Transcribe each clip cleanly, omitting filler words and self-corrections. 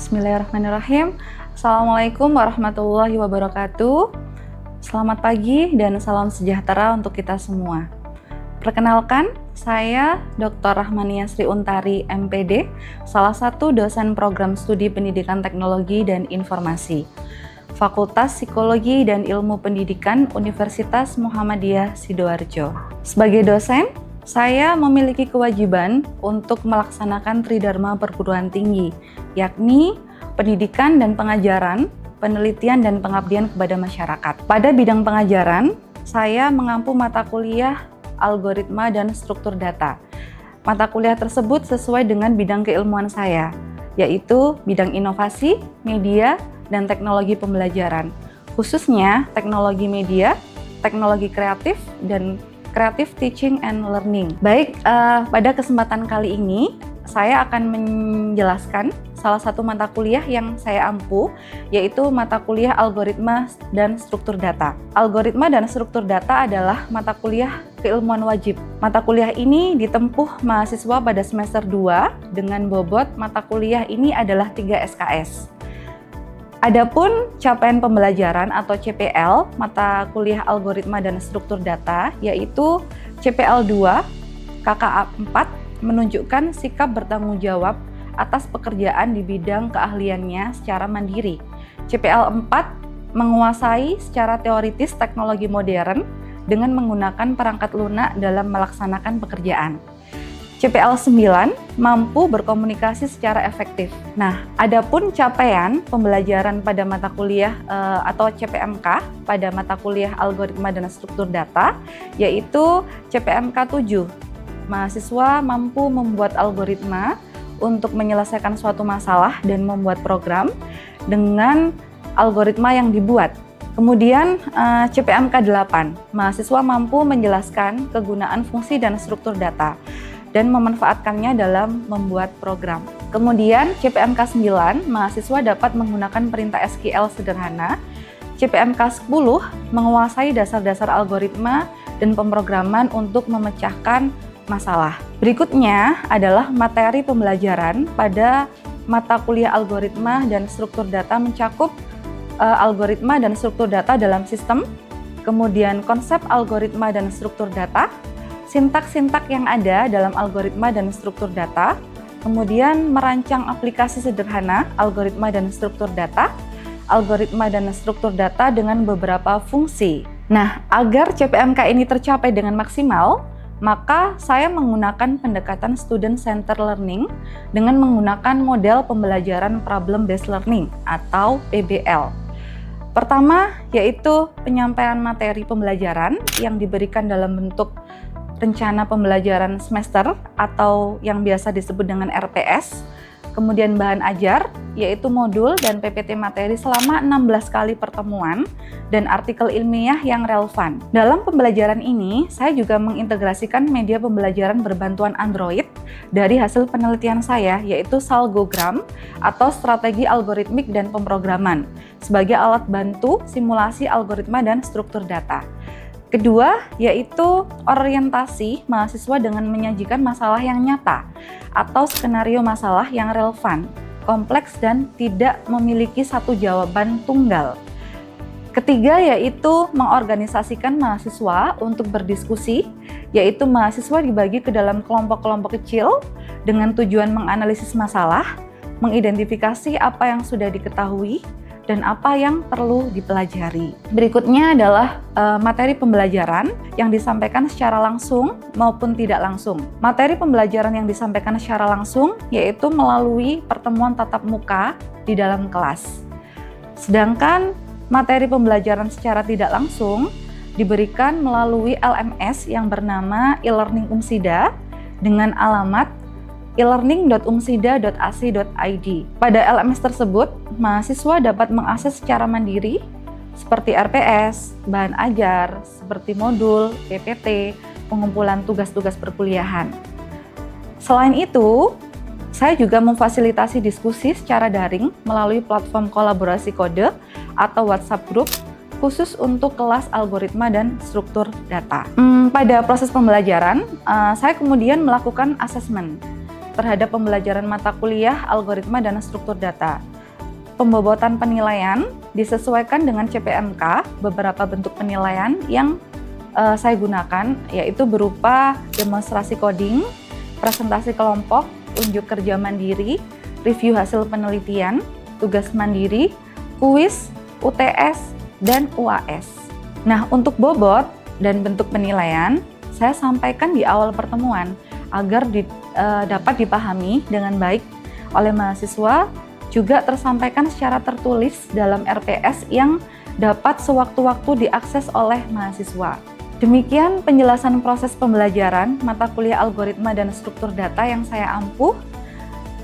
Bismillahirrahmanirrahim. Assalamualaikum warahmatullahi wabarakatuh. Selamat pagi dan salam sejahtera untuk kita semua. Perkenalkan, saya Dr. Rahmania Sri Untari, MPD, salah satu dosen program studi Pendidikan Teknologi dan Informasi, Fakultas Psikologi dan Ilmu Pendidikan Universitas Muhammadiyah Sidoarjo. Sebagai dosen, saya memiliki kewajiban untuk melaksanakan Tridharma perguruan tinggi, yakni pendidikan dan pengajaran, penelitian dan pengabdian kepada masyarakat. Pada bidang pengajaran, saya mengampu mata kuliah algoritma dan struktur data. Mata kuliah tersebut sesuai dengan bidang keilmuan saya, yaitu bidang inovasi, media, dan teknologi pembelajaran, khususnya teknologi media, teknologi kreatif, dan Creative Teaching and Learning. Baik, pada kesempatan kali ini saya akan menjelaskan salah satu mata kuliah yang saya ampu, yaitu mata kuliah Algoritma dan Struktur Data. Algoritma dan Struktur Data adalah mata kuliah keilmuan wajib. Mata kuliah ini ditempuh mahasiswa pada semester 2 dengan bobot mata kuliah ini adalah 3 SKS. Adapun capaian pembelajaran atau CPL mata kuliah Algoritma dan Struktur Data yaitu CPL 2 KKA 4 menunjukkan sikap bertanggung jawab atas pekerjaan di bidang keahliannya secara mandiri. CPL 4 menguasai secara teoritis teknologi modern dengan menggunakan perangkat lunak dalam melaksanakan pekerjaan. CPL 9 mampu berkomunikasi secara efektif. Nah, adapun capaian pembelajaran pada mata kuliah atau CPMK pada mata kuliah Algoritma dan Struktur Data yaitu CPMK 7. Mahasiswa mampu membuat algoritma untuk menyelesaikan suatu masalah dan membuat program dengan algoritma yang dibuat. Kemudian CPMK 8, mahasiswa mampu menjelaskan kegunaan fungsi dan struktur data dan memanfaatkannya dalam membuat program. Kemudian CPMK 9, mahasiswa dapat menggunakan perintah SQL sederhana. CPMK 10, menguasai dasar-dasar algoritma dan pemrograman untuk memecahkan masalah. Berikutnya adalah materi pembelajaran pada mata kuliah Algoritma dan Struktur Data mencakup algoritma dan struktur data dalam sistem, kemudian konsep algoritma dan struktur data, sintak-sintak yang ada dalam algoritma dan struktur data, kemudian merancang aplikasi sederhana algoritma dan struktur data, algoritma dan struktur data dengan beberapa fungsi. Nah, agar CPMK ini tercapai dengan maksimal, maka saya menggunakan pendekatan Student Centered Learning dengan menggunakan model pembelajaran Problem Based Learning atau PBL. Pertama, yaitu penyampaian materi pembelajaran yang diberikan dalam bentuk rencana pembelajaran semester atau yang biasa disebut dengan RPS, kemudian bahan ajar yaitu modul dan PPT materi selama 16 kali pertemuan dan artikel ilmiah yang relevan. Dalam pembelajaran ini, saya juga mengintegrasikan media pembelajaran berbantuan Android dari hasil penelitian saya yaitu Salgogram atau strategi algoritmik dan pemrograman sebagai alat bantu simulasi algoritma dan struktur data. Kedua, yaitu orientasi mahasiswa dengan menyajikan masalah yang nyata atau skenario masalah yang relevan, kompleks, dan tidak memiliki satu jawaban tunggal. Ketiga, yaitu mengorganisasikan mahasiswa untuk berdiskusi, yaitu mahasiswa dibagi ke dalam kelompok-kelompok kecil dengan tujuan menganalisis masalah, mengidentifikasi apa yang sudah diketahui, dan apa yang perlu dipelajari. Berikutnya adalah materi pembelajaran yang disampaikan secara langsung maupun tidak langsung. Materi pembelajaran yang disampaikan secara langsung yaitu melalui pertemuan tatap muka di dalam kelas. Sedangkan materi pembelajaran secara tidak langsung diberikan melalui LMS yang bernama e-learning Umsida dengan alamat e-learning.umsida.ac.id. Pada LMS tersebut, mahasiswa dapat mengakses secara mandiri seperti RPS, bahan ajar, seperti modul, PPT, pengumpulan tugas-tugas perkuliahan. Selain itu, saya juga memfasilitasi diskusi secara daring melalui platform kolaborasi kode atau WhatsApp Group khusus untuk kelas algoritma dan struktur data. Pada proses pembelajaran, saya kemudian melakukan asesmen terhadap pembelajaran mata kuliah algoritma dan struktur data. pembobotan penilaian disesuaikan dengan CPMK, beberapa bentuk penilaian yang saya gunakan yaitu berupa demonstrasi coding, presentasi kelompok, unjuk kerja mandiri, review hasil penelitian, tugas mandiri, kuis, UTS, dan UAS. Nah, untuk bobot dan bentuk penilaian, saya sampaikan di awal pertemuan agar dapat dipahami dengan baik oleh mahasiswa, juga tersampaikan secara tertulis dalam RPS yang dapat sewaktu-waktu diakses oleh mahasiswa. Demikian penjelasan proses pembelajaran mata kuliah algoritma dan struktur data yang saya ampuh.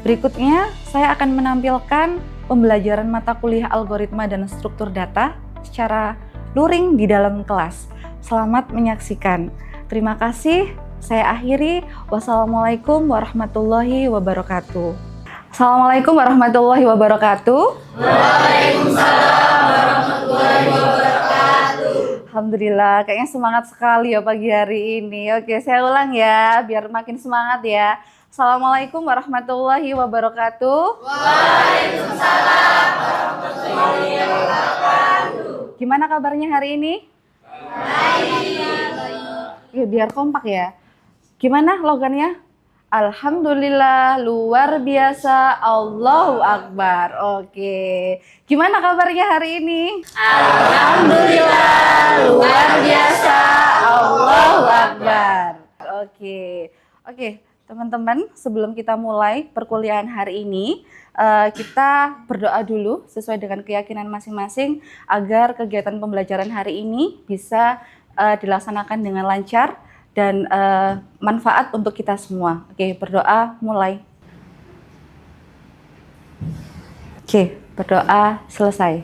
Berikutnya, saya akan menampilkan pembelajaran mata kuliah algoritma dan struktur data secara luring di dalam kelas. Selamat menyaksikan. Terima kasih. Saya akhiri. Wassalamualaikum warahmatullahi wabarakatuh. Assalamualaikum warahmatullahi wabarakatuh. Waalaikumsalam warahmatullahi wabarakatuh. Alhamdulillah, kayaknya semangat sekali ya pagi hari ini. Oke, saya ulang ya, biar makin semangat ya. Assalamualaikum warahmatullahi wabarakatuh. Waalaikumsalam warahmatullahi wabarakatuh. Gimana kabarnya hari ini? Baik. Oke, biar kompak ya. Gimana logannya? Alhamdulillah, luar biasa, Allahu Akbar. Oke, gimana kabarnya hari ini? Alhamdulillah, luar biasa, Allahu Akbar. Oke, teman-teman, sebelum kita mulai perkuliahan hari ini, kita berdoa dulu sesuai dengan keyakinan masing-masing agar kegiatan pembelajaran hari ini bisa dilaksanakan dengan lancar dan manfaat untuk kita semua. Oke, berdoa mulai. Oke, berdoa selesai.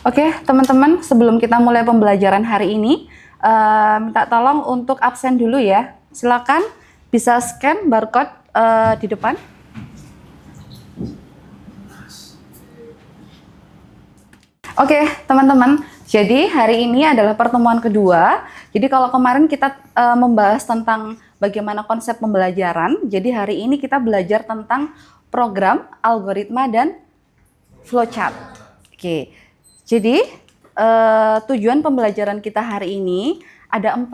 Oke, teman-teman, sebelum kita mulai pembelajaran hari ini, minta tolong untuk absen dulu ya. Silakan bisa scan barcode di depan. Oke, teman-teman. Jadi hari ini adalah pertemuan kedua. Jadi kalau kemarin kita membahas tentang bagaimana konsep pembelajaran, jadi hari ini kita belajar tentang program, algoritma, dan flowchart. Oke, jadi tujuan pembelajaran kita hari ini ada 4.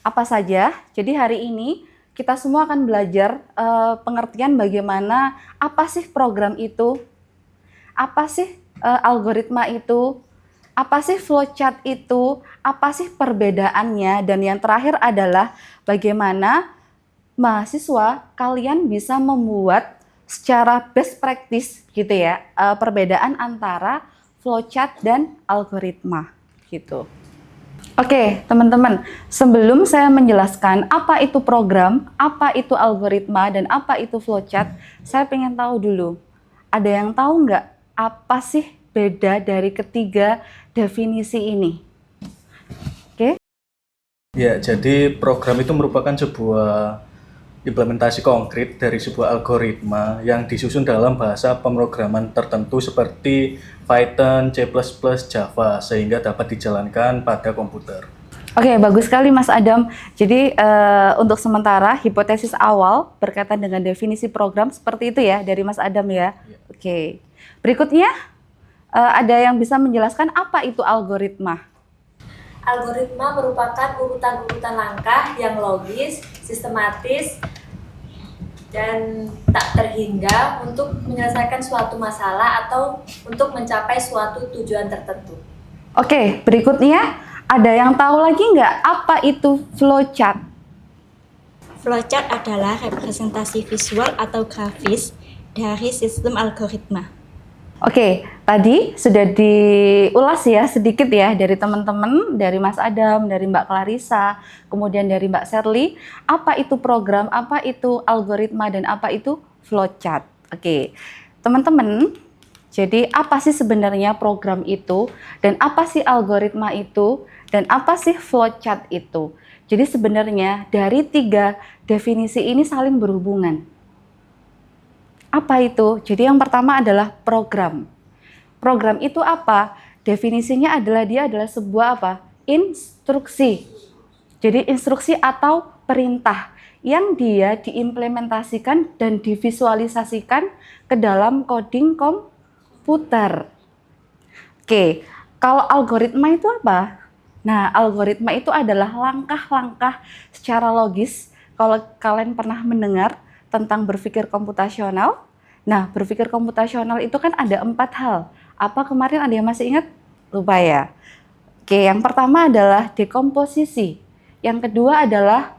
Apa saja? Jadi hari ini kita semua akan belajar pengertian bagaimana apa sih program itu, apa sih algoritma itu, apa sih flowchart itu, apa sih perbedaannya, dan yang terakhir adalah bagaimana mahasiswa kalian bisa membuat secara best practice gitu ya, perbedaan antara flowchart dan algoritma gitu. Oke, teman-teman, sebelum saya menjelaskan apa itu program, apa itu algoritma, dan apa itu flowchart, saya pengen tahu dulu, ada yang tahu nggak apa sih beda dari ketiga definisi ini? Oke. Ya, jadi program itu merupakan sebuah implementasi konkret dari sebuah algoritma yang disusun dalam bahasa pemrograman tertentu seperti Python, C++, Java, sehingga dapat dijalankan pada komputer. Oke, bagus sekali Mas Adam. Jadi untuk sementara hipotesis awal berkaitan dengan definisi program seperti itu ya dari Mas Adam ya. Oke. Berikutnya ada yang bisa menjelaskan apa itu algoritma? Algoritma merupakan urutan-urutan langkah yang logis, sistematis, dan tak terhingga untuk menyelesaikan suatu masalah atau untuk mencapai suatu tujuan tertentu. Oke, berikutnya ada yang tahu lagi nggak apa itu flowchart? Flowchart adalah representasi visual atau grafis dari sistem algoritma. Oke, tadi sudah diulas ya sedikit ya dari teman-teman, dari Mas Adam, dari Mbak Clarissa, kemudian dari Mbak Sherly, apa itu program, apa itu algoritma, dan apa itu flowchart. Oke, teman-teman, jadi apa sih sebenarnya program itu, dan apa sih algoritma itu, dan apa sih flowchart itu? Jadi sebenarnya dari 3 definisi ini saling berhubungan. Apa itu? Jadi yang pertama adalah program. Program itu apa? Definisinya adalah dia adalah sebuah apa? Instruksi. Jadi instruksi atau perintah yang dia diimplementasikan dan divisualisasikan ke dalam coding komputer. Oke, kalau algoritma itu apa? Nah, algoritma itu adalah langkah-langkah secara logis. Kalau kalian pernah mendengar tentang berpikir komputasional, nah berpikir komputasional itu kan ada 4 hal. Apa kemarin ada yang masih ingat? Lupa ya. Oke, yang pertama adalah dekomposisi. Yang kedua adalah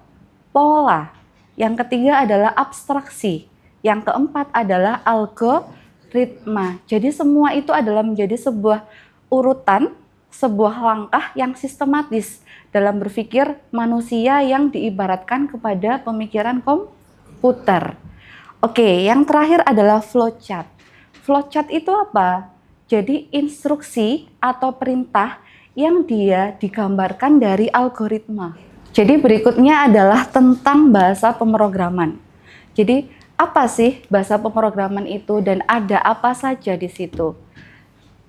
pola. Yang ketiga adalah abstraksi. Yang keempat adalah algoritma. Jadi semua itu adalah menjadi sebuah urutan, sebuah langkah yang sistematis dalam berpikir manusia yang diibaratkan kepada pemikiran komputer. Oke, yang terakhir adalah flowchart. Flowchart itu apa? Jadi instruksi atau perintah yang dia digambarkan dari algoritma. Jadi berikutnya adalah tentang bahasa pemrograman. Jadi apa sih bahasa pemrograman itu dan ada apa saja di situ?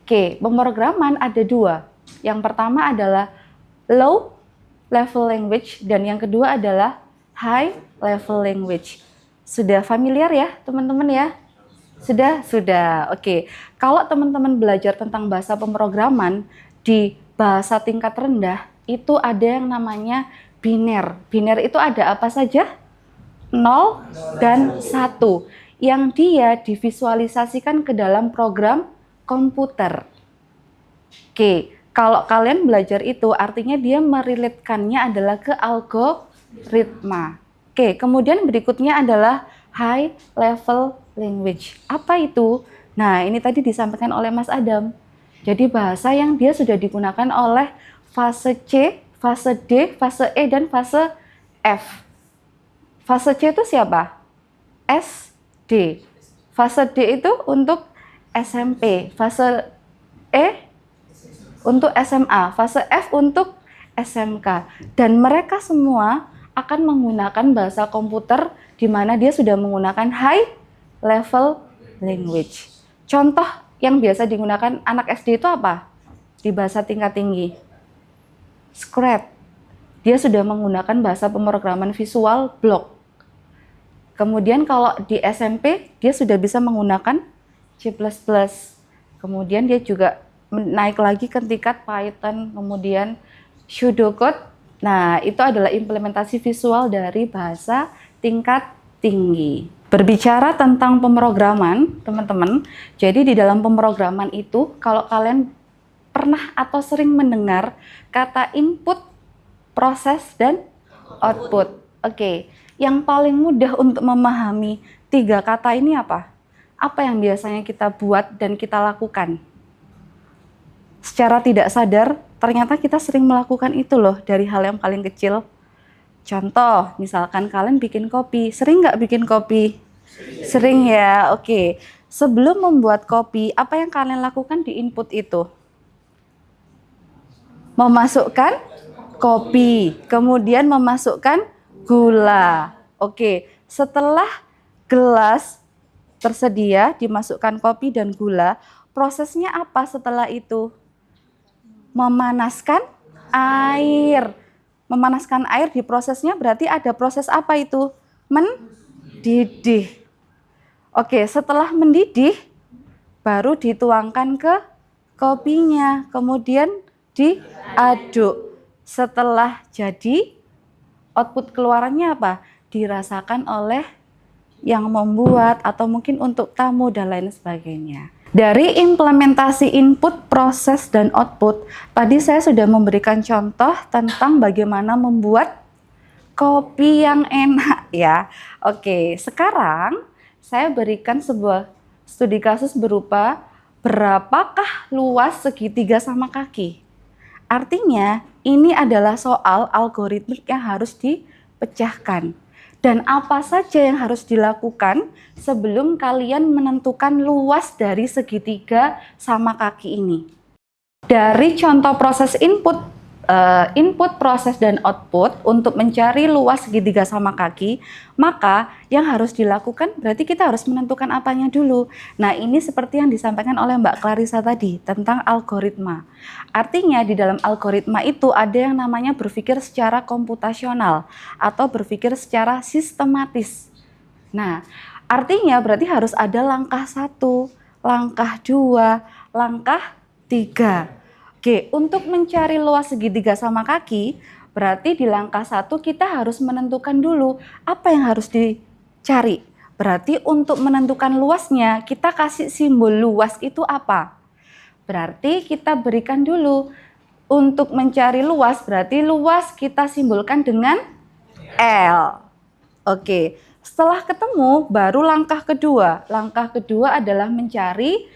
Oke, pemrograman ada 2. Yang pertama adalah low level language dan yang kedua adalah high level language. Sudah familiar ya teman-teman ya? Sudah. Oke. Kalau teman-teman belajar tentang bahasa pemrograman di bahasa tingkat rendah, itu ada yang namanya biner. Biner itu ada apa saja? 0 dan 1. Yang dia divisualisasikan ke dalam program komputer. Oke. Kalau kalian belajar itu, artinya dia merelatekannya adalah ke algoritma. Oke, kemudian berikutnya adalah high level language. Apa itu? Nah, ini tadi disampaikan oleh Mas Adam. Jadi bahasa yang dia sudah digunakan oleh fase C, fase D, fase E, dan fase F. Fase C itu siapa? SD. Fase D itu untuk SMP. Fase E untuk SMA, fase F untuk SMK. Dan mereka semua akan menggunakan bahasa komputer di mana dia sudah menggunakan high level language. Contoh yang biasa digunakan anak SD itu apa? Di bahasa tingkat tinggi. Scratch. Dia sudah menggunakan bahasa pemrograman visual block. Kemudian kalau di SMP dia sudah bisa menggunakan C++. Kemudian dia juga naik lagi ke tingkat Python, kemudian pseudocode. Nah, itu adalah implementasi visual dari bahasa tingkat tinggi. Berbicara tentang pemrograman, teman-teman, jadi di dalam pemrograman itu, kalau kalian pernah atau sering mendengar kata input, proses, dan output. Oke, yang paling mudah untuk memahami 3 kata ini apa? Apa yang biasanya kita buat dan kita lakukan? Secara tidak sadar, ternyata kita sering melakukan itu loh dari hal yang paling kecil. Contoh, misalkan kalian bikin kopi. Sering nggak bikin kopi? Sering ya, oke. Sebelum membuat kopi, apa yang kalian lakukan di input itu? Memasukkan kopi, kemudian memasukkan gula. Oke, setelah gelas tersedia, dimasukkan kopi dan gula, prosesnya apa setelah itu? Memanaskan air. Memanaskan air di prosesnya berarti ada proses apa itu? Mendidih. Oke, setelah mendidih baru dituangkan ke kopinya, kemudian diaduk. Setelah jadi, output keluarannya apa? Dirasakan oleh yang membuat atau mungkin untuk tamu dan lain sebagainya. Dari implementasi input, proses, dan output, tadi saya sudah memberikan contoh tentang bagaimana membuat kopi yang enak ya. Oke, sekarang saya berikan sebuah studi kasus berupa berapakah luas segitiga sama kaki. Artinya ini adalah soal algoritmik yang harus dipecahkan. Dan apa saja yang harus dilakukan sebelum kalian menentukan luas dari segitiga sama kaki ini. Dari contoh proses input input, proses, dan output untuk mencari luas segitiga sama kaki, maka yang harus dilakukan berarti kita harus menentukan apanya dulu. Nah, ini seperti yang disampaikan oleh Mbak Clarissa tadi tentang algoritma. Artinya di dalam algoritma itu ada yang namanya berpikir secara komputasional atau berpikir secara sistematis. Nah, artinya berarti harus ada langkah 1, langkah 2, langkah 3. Oke, untuk mencari luas segitiga sama kaki, berarti di langkah 1 kita harus menentukan dulu apa yang harus dicari. Berarti untuk menentukan luasnya, kita kasih simbol luas itu apa? Berarti kita berikan dulu untuk mencari luas, berarti luas kita simbolkan dengan L. Oke, setelah ketemu baru langkah kedua. Langkah kedua adalah mencari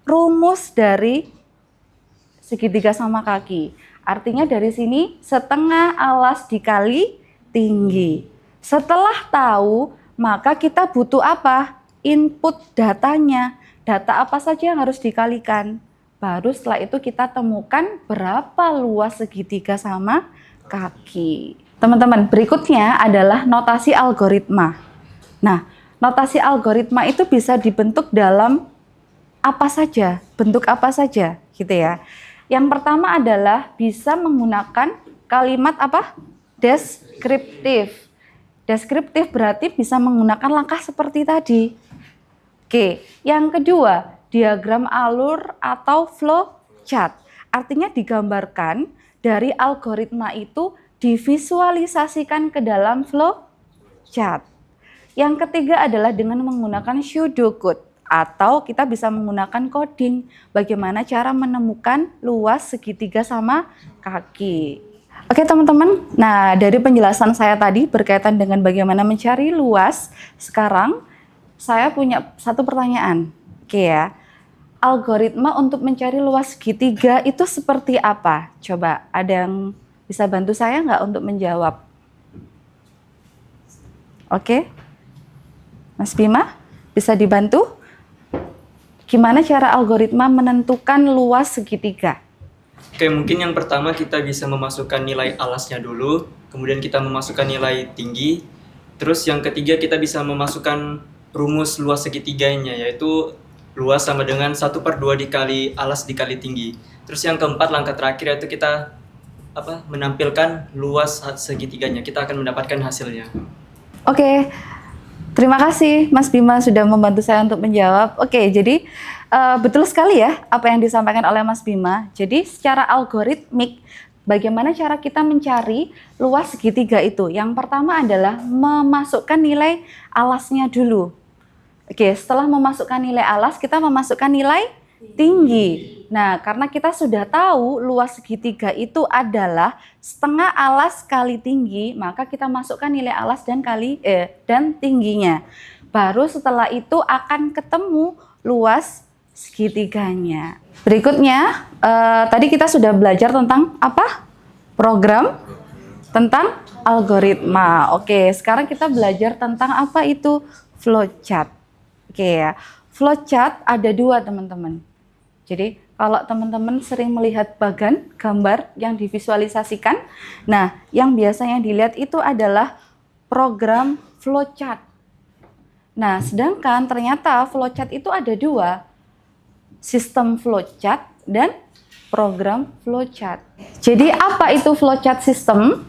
rumus dari segitiga sama kaki. Artinya dari sini setengah alas dikali tinggi. Setelah tahu, maka kita butuh apa? Input datanya. Data apa saja yang harus dikalikan. Baru setelah itu kita temukan berapa luas segitiga sama kaki. Teman-teman, berikutnya adalah notasi algoritma. Nah, notasi algoritma itu bisa dibentuk dalam apa saja, bentuk apa saja, gitu ya. Yang pertama adalah bisa menggunakan kalimat apa? Deskriptif. Deskriptif berarti bisa menggunakan langkah seperti tadi. Oke, yang kedua, diagram alur atau flow chart. Artinya digambarkan dari algoritma itu divisualisasikan ke dalam flow chart. Yang ketiga adalah dengan menggunakan pseudocode. Atau kita bisa menggunakan coding, bagaimana cara menemukan luas segitiga sama kaki. Oke teman-teman, nah dari penjelasan saya tadi berkaitan dengan bagaimana mencari luas, sekarang saya punya satu pertanyaan. Oke ya, algoritma untuk mencari luas segitiga itu seperti apa? Coba ada yang bisa bantu saya nggak untuk menjawab? Oke, Mas Bima bisa dibantu? Gimana cara algoritma menentukan luas segitiga? Oke, mungkin yang pertama kita bisa memasukkan nilai alasnya dulu, kemudian kita memasukkan nilai tinggi, terus yang ketiga kita bisa memasukkan rumus luas segitiganya, yaitu luas sama dengan 1/2 dikali alas dikali tinggi. Terus yang keempat, langkah terakhir yaitu kita menampilkan luas segitiganya, kita akan mendapatkan hasilnya. Oke. Terima kasih Mas Bima sudah membantu saya untuk menjawab. Oke, jadi betul sekali ya apa yang disampaikan oleh Mas Bima. Jadi secara algoritmik, bagaimana cara kita mencari luas segitiga itu? Yang pertama adalah memasukkan nilai alasnya dulu. Oke, setelah memasukkan nilai alas, kita memasukkan nilai tinggi. Nah, karena kita sudah tahu luas segitiga itu adalah setengah alas kali tinggi, maka kita masukkan nilai alas dan tingginya. Baru setelah itu akan ketemu luas segitiganya. Berikutnya, tadi kita sudah belajar tentang apa? Program, tentang algoritma. Oke, sekarang kita belajar tentang apa itu flowchart. Oke ya, flowchart ada 2 teman-teman. Jadi kalau teman-teman sering melihat bagan gambar yang divisualisasikan, nah yang biasanya dilihat itu adalah program flowchart. Nah sedangkan ternyata flowchart itu ada 2, sistem flowchart dan program flowchart. Jadi apa itu flowchart sistem?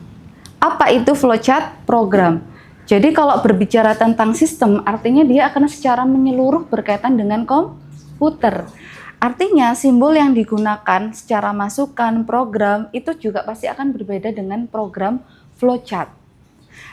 Apa itu flowchart program? Jadi kalau berbicara tentang sistem, artinya dia akan secara menyeluruh berkaitan dengan komputer. Artinya simbol yang digunakan secara masukan program itu juga pasti akan berbeda dengan program flowchart.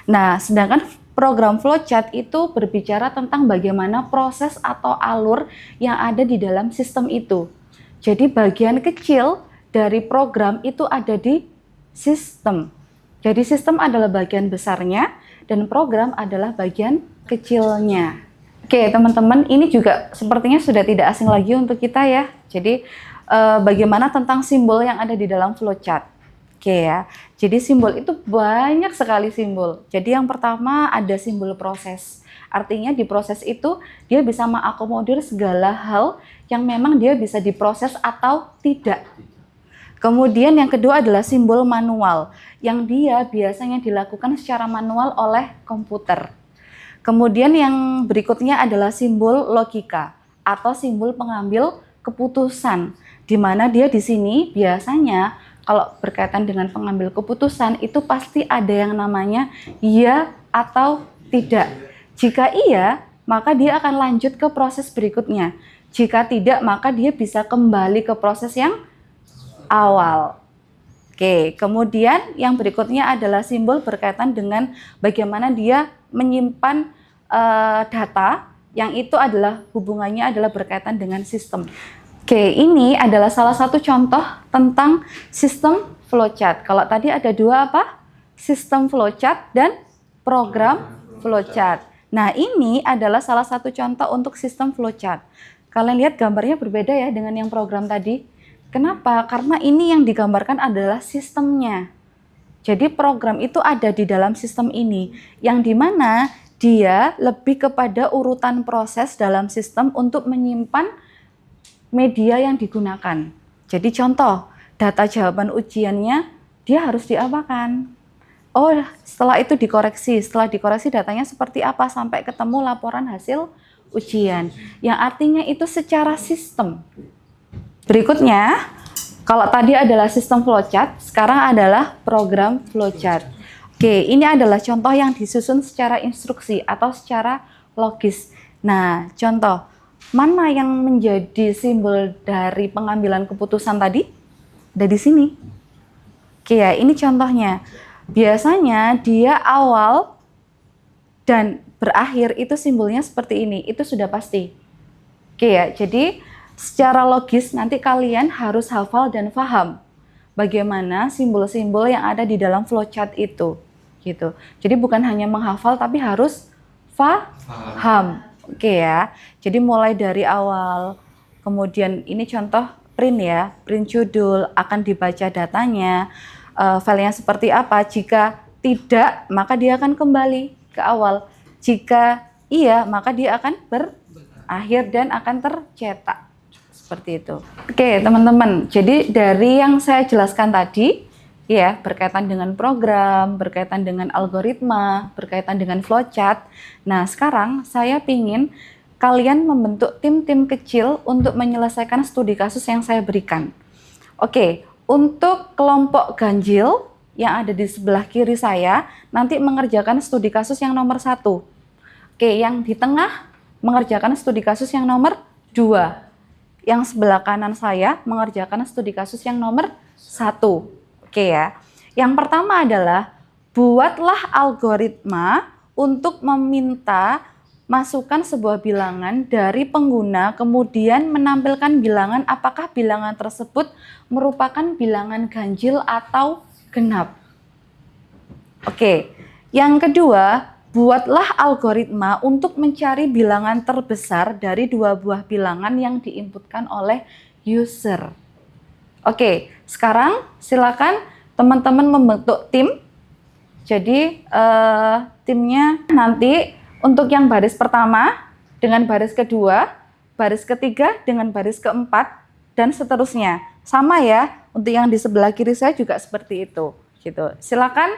Nah, sedangkan program flowchart itu berbicara tentang bagaimana proses atau alur yang ada di dalam sistem itu. Jadi bagian kecil dari program itu ada di sistem. Jadi sistem adalah bagian besarnya dan program adalah bagian kecilnya. Oke teman-teman, ini juga sepertinya sudah tidak asing lagi untuk kita ya. Jadi bagaimana tentang simbol yang ada di dalam flowchart. Oke ya, jadi simbol itu banyak sekali simbol. Jadi yang pertama ada simbol proses. Artinya di proses itu dia bisa mengakomodir segala hal yang memang dia bisa diproses atau tidak. Kemudian yang kedua adalah simbol manual, yang dia biasanya dilakukan secara manual oleh komputer. Kemudian yang berikutnya adalah simbol logika atau simbol pengambil keputusan, di mana dia di sini biasanya kalau berkaitan dengan pengambil keputusan itu pasti ada yang namanya iya atau tidak. Jika iya, maka dia akan lanjut ke proses berikutnya. Jika tidak, maka dia bisa kembali ke proses yang awal. Oke, kemudian yang berikutnya adalah simbol berkaitan dengan bagaimana dia menyimpan data, yang itu adalah hubungannya adalah berkaitan dengan sistem. Oke, ini adalah salah satu contoh tentang sistem flowchart. Kalau tadi ada dua apa? Sistem flowchart dan program flowchart. Nah, ini adalah salah satu contoh untuk sistem flowchart. Kalian lihat gambarnya berbeda ya dengan yang program tadi. Kenapa? Karena ini yang digambarkan adalah sistemnya. Jadi program itu ada di dalam sistem ini, yang dimana dia lebih kepada urutan proses dalam sistem untuk menyimpan media yang digunakan. Jadi contoh, data jawaban ujiannya dia harus diapakan? Oh, setelah itu dikoreksi. Setelah dikoreksi datanya seperti apa sampai ketemu laporan hasil ujian. Yang artinya itu secara sistem. Berikutnya, kalau tadi adalah sistem flowchart, sekarang adalah program flowchart. Oke, ini adalah contoh yang disusun secara instruksi atau secara logis. Nah, contoh, mana yang menjadi simbol dari pengambilan keputusan tadi? Ada di sini. Oke ya, ini contohnya. Biasanya dia awal dan berakhir itu simbolnya seperti ini, itu sudah pasti. Oke ya, jadi secara logis nanti kalian harus hafal dan paham bagaimana simbol-simbol yang ada di dalam flowchart itu, gitu. Jadi bukan hanya menghafal tapi harus paham. Oke ya. Jadi mulai dari awal, kemudian ini contoh print ya, print judul, akan dibaca datanya, filenya seperti apa. Jika tidak, maka dia akan kembali ke awal. Jika iya, maka dia akan berakhir dan akan tercetak. Seperti itu. Oke, teman-teman. Jadi dari yang saya jelaskan tadi, ya, berkaitan dengan program, berkaitan dengan algoritma, berkaitan dengan flowchart. Nah, sekarang saya ingin kalian membentuk tim-tim kecil untuk menyelesaikan studi kasus yang saya berikan. Oke, untuk kelompok ganjil yang ada di sebelah kiri saya, nanti mengerjakan studi kasus yang nomor 1. Oke, yang di tengah mengerjakan studi kasus yang nomor 2. Yang sebelah kanan saya mengerjakan studi kasus yang nomor 1. Oke ya. Yang pertama adalah buatlah algoritma untuk meminta masukan sebuah bilangan dari pengguna, kemudian menampilkan bilangan apakah bilangan tersebut merupakan bilangan ganjil atau genap. Oke. Yang kedua, buatlah algoritma untuk mencari bilangan terbesar dari dua buah bilangan yang diinputkan oleh user. Oke, sekarang silakan teman-teman membentuk tim. Jadi timnya nanti untuk yang baris pertama dengan baris kedua, baris ketiga dengan baris keempat, dan seterusnya. Sama ya, untuk yang di sebelah kiri saya juga seperti itu. Gitu. Silakan.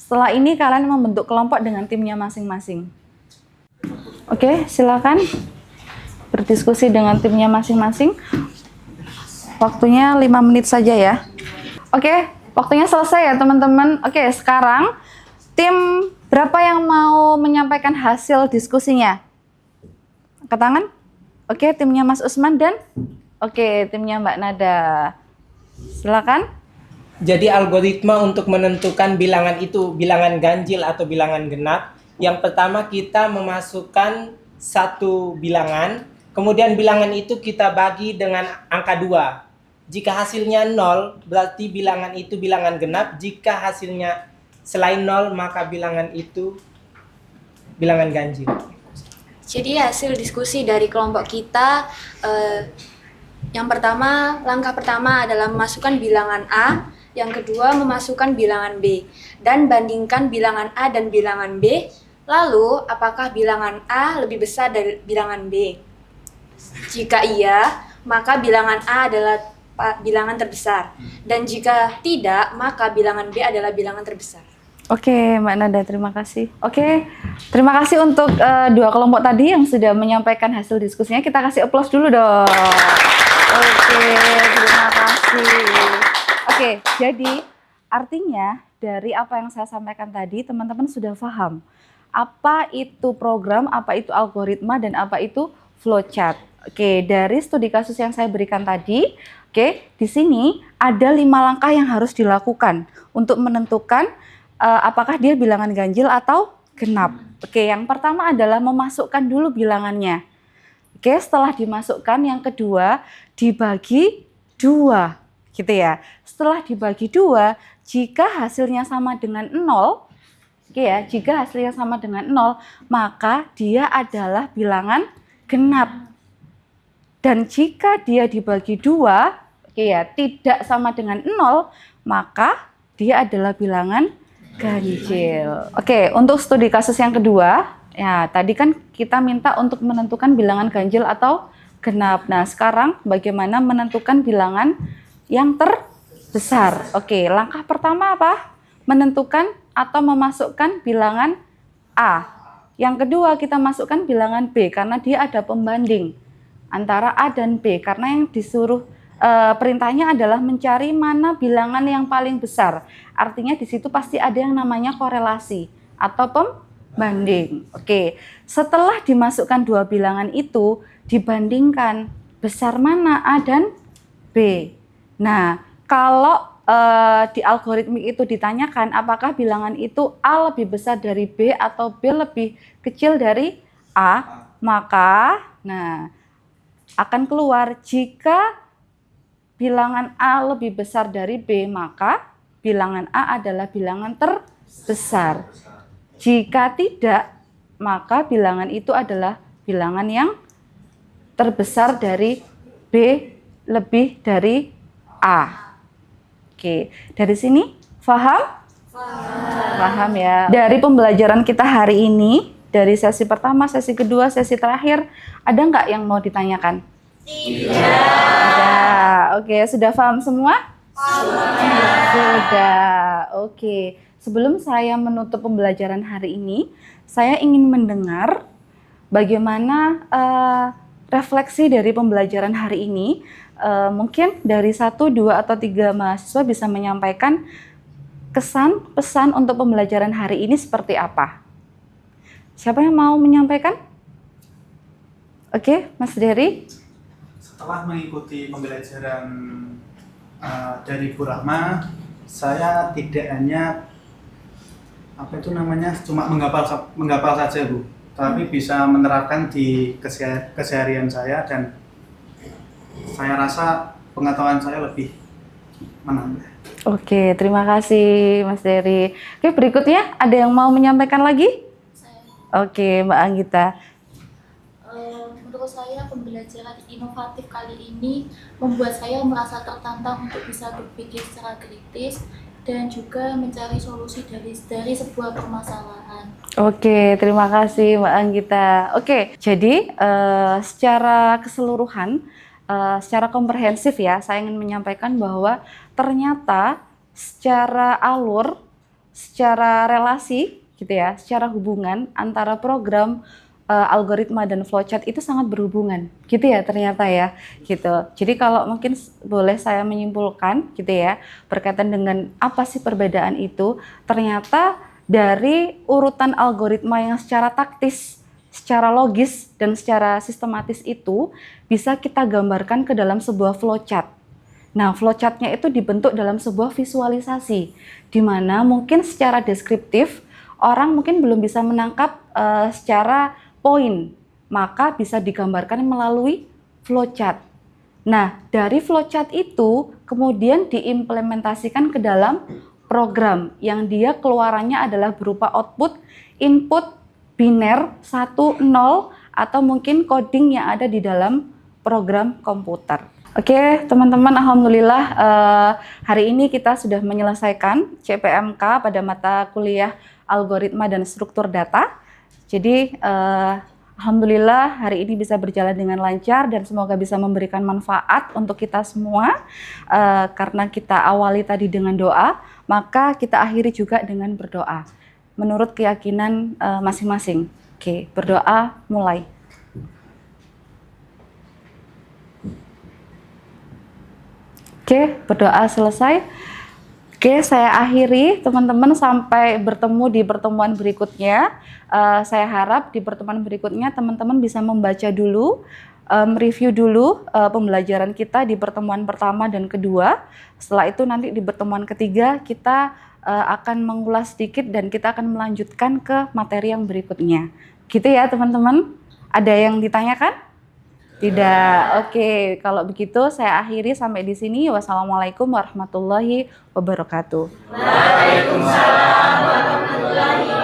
Setelah ini kalian membentuk kelompok dengan timnya masing-masing. Oke, silakan berdiskusi dengan timnya masing-masing. Waktunya 5 menit saja ya. Oke, waktunya selesai ya teman-teman. Oke, sekarang tim berapa yang mau menyampaikan hasil diskusinya? Angkat tangan. Oke, timnya Mas Usman dan oke, timnya Mbak Nada. Silakan. Jadi algoritma untuk menentukan bilangan itu, bilangan ganjil atau bilangan genap. Yang pertama kita memasukkan satu bilangan, kemudian bilangan itu kita bagi dengan angka 2. Jika hasilnya 0, berarti bilangan itu bilangan genap. Jika hasilnya selain 0, maka bilangan itu bilangan ganjil. Jadi hasil diskusi dari kelompok kita, yang pertama, langkah pertama adalah memasukkan bilangan A. Yang kedua, memasukkan bilangan B dan bandingkan bilangan A dan bilangan B. Lalu, apakah bilangan A lebih besar dari bilangan B? Jika iya, maka bilangan A adalah bilangan terbesar. Dan jika tidak, maka bilangan B adalah bilangan terbesar. Oke, Mbak Nada, terima kasih. Oke, terima kasih untuk dua kelompok tadi yang sudah menyampaikan hasil diskusinya. Kita kasih aplaus dulu dong. Oke, terima kasih. Oke, jadi artinya dari apa yang saya sampaikan tadi, teman-teman sudah paham apa itu program, apa itu algoritma, dan apa itu flowchart. Oke, dari studi kasus yang saya berikan tadi, di sini ada 5 langkah yang harus dilakukan untuk menentukan apakah dia bilangan ganjil atau genap. Oke, yang pertama adalah memasukkan dulu bilangannya. Oke, setelah dimasukkan, yang kedua dibagi 2, gitu ya. Setelah dibagi 2, jika hasilnya sama dengan 0, jika hasilnya sama dengan 0, maka dia adalah bilangan genap. Dan jika dia dibagi 2, tidak sama dengan 0, maka dia adalah bilangan ganjil. Oke, untuk studi kasus yang kedua, ya tadi kan kita minta untuk menentukan bilangan ganjil atau genap. Nah, sekarang bagaimana menentukan bilangan yang terbesar? Oke, langkah pertama apa? Menentukan atau memasukkan bilangan A. Yang kedua, kita masukkan bilangan B karena dia ada pembanding antara A dan B, karena yang disuruh perintahnya adalah mencari mana bilangan yang paling besar. Artinya di situ pasti ada yang namanya korelasi atau pembanding. Oke, setelah dimasukkan 2 bilangan itu, dibandingkan besar mana A dan B. Nah, kalau di algoritmik itu ditanyakan apakah bilangan itu A lebih besar dari B atau B lebih kecil dari A, maka akan keluar jika bilangan A lebih besar dari B, maka bilangan A adalah bilangan terbesar. Jika tidak, maka bilangan itu adalah bilangan yang terbesar dari B lebih dari A. Oke, dari sini paham? Paham ya. Dari pembelajaran kita hari ini, dari sesi pertama, sesi kedua, sesi terakhir, ada nggak yang mau ditanyakan? Tidak. Oke, sudah paham semua? Sudah. Oke, sebelum saya menutup pembelajaran hari ini, saya ingin mendengar bagaimana refleksi dari pembelajaran hari ini. Mungkin dari 1, 2, atau 3 mahasiswa bisa menyampaikan kesan, pesan untuk pembelajaran hari ini seperti apa. Siapa yang mau menyampaikan? Oke, Mas Dery. Setelah mengikuti pembelajaran dari Bu Rahma, saya tidak hanya cuma menghafal saja Bu, tapi bisa menerapkan di keseharian saya, dan saya rasa pengetahuan saya lebih menambah. Oke, terima kasih Mas Dery. Oke, berikutnya ada yang mau menyampaikan lagi? Oke, Mbak Anggita. Menurut saya pembelajaran inovatif kali ini membuat saya merasa tertantang untuk bisa berpikir secara kritis dan juga mencari solusi dari sebuah permasalahan. Oke, terima kasih Mbak Anggita. Oke, jadi secara keseluruhan, secara komprehensif ya, saya ingin menyampaikan bahwa ternyata secara alur, secara relasi gitu ya, secara hubungan antara program algoritma dan flowchart itu sangat berhubungan gitu ya ternyata ya gitu. Jadi kalau mungkin boleh saya menyimpulkan gitu ya, berkaitan dengan apa sih perbedaan itu, ternyata dari urutan algoritma yang secara taktis, secara logis, dan secara sistematis itu bisa kita gambarkan ke dalam sebuah flowchart. Nah, flowchartnya itu dibentuk dalam sebuah visualisasi, di mana mungkin secara deskriptif orang mungkin belum bisa menangkap secara poin, maka bisa digambarkan melalui flowchart. Nah, dari flowchart itu kemudian diimplementasikan ke dalam program yang dia keluarannya adalah berupa output, input, biner, 1, 0, atau mungkin coding yang ada di dalam program komputer. Oke, teman-teman, alhamdulillah hari ini kita sudah menyelesaikan CPMK pada mata kuliah algoritma dan struktur data. Jadi Alhamdulillah hari ini bisa berjalan dengan lancar dan semoga bisa memberikan manfaat untuk kita semua. Karena kita awali tadi dengan doa, maka kita akhiri juga dengan berdoa menurut keyakinan masing-masing. Oke, berdoa mulai. Oke, berdoa selesai. Oke, saya akhiri teman-teman sampai bertemu di pertemuan berikutnya. Saya harap di pertemuan berikutnya teman-teman bisa membaca dulu, review dulu pembelajaran kita di pertemuan pertama dan kedua. Setelah itu nanti di pertemuan ketiga kita akan mengulas sedikit dan kita akan melanjutkan ke materi yang berikutnya. Gitu ya teman-teman? Ada yang ditanyakan? Tidak. Oke, kalau begitu saya akhiri sampai di sini. Wassalamualaikum warahmatullahi wabarakatuh. Waalaikumsalam warahmatullahi wabarakatuh.